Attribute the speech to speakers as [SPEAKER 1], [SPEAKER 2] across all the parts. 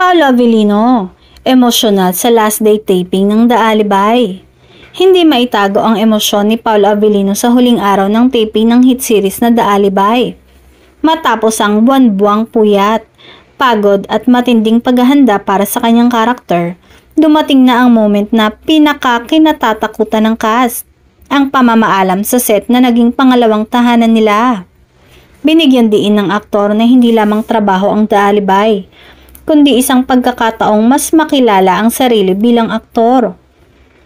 [SPEAKER 1] Paolo Avellino, emosyonal sa last day taping ng The Alibay. Hindi maitago ang emosyon ni Paolo Avellino sa huling araw ng taping ng hit series na The Alibay. Matapos ang buwan-buwang puyat, pagod at matinding paghahanda para sa kanyang karakter, dumating na ang moment na pinaka-kinatatakutan ng cast, ang pamamaalam sa set na naging pangalawang tahanan nila. Binigyan diin ng aktor na hindi lamang trabaho ang The Alibay, kundi isang pagkakataong mas makilala ang sarili bilang aktor.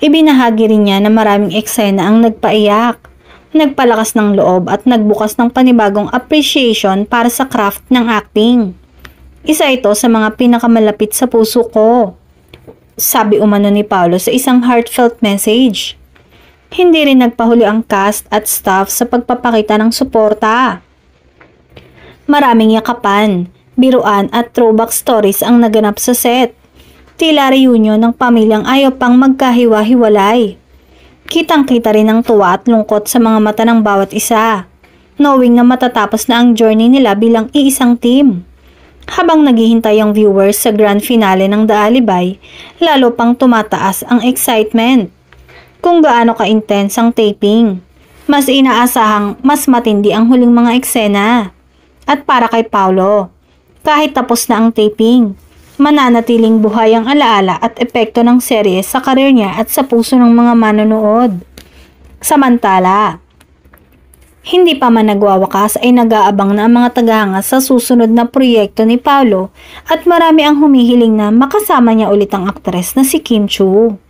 [SPEAKER 1] Ibinahagi rin niya na maraming eksena ang nagpaiyak, nagpalakas ng loob at nagbukas ng panibagong appreciation para sa craft ng acting. Isa ito sa mga pinakamalapit sa puso ko, sabi umano ni Paolo sa isang heartfelt message. Hindi rin nagpahuli ang cast at staff sa pagpapakita ng suporta. Maraming yakapan, biruan at throwback stories ang naganap sa set. Tila reunion ng pamilyang ayaw pang magkahiwa-hiwalay. Kitang-kita rin ang tuwa at lungkot sa mga mata ng bawat isa, knowing na matatapos na ang journey nila bilang iisang team. Habang naghihintay ang viewers sa grand finale ng The Alibay, lalo pang tumataas ang excitement. Kung gaano ka-intense ang taping, mas inaasahang mas matindi ang huling mga eksena. At para kay Paolo, kahit tapos na ang taping, mananatiling buhay ang alaala at epekto ng serye sa karir niya at sa puso ng mga manonood. Samantala, hindi pa man nagwawakas ay nag-aabang na ang mga tagahanga sa susunod na proyekto ni Paolo at marami ang humihiling na makasama niya ulit ang aktres na si Kim Chiu.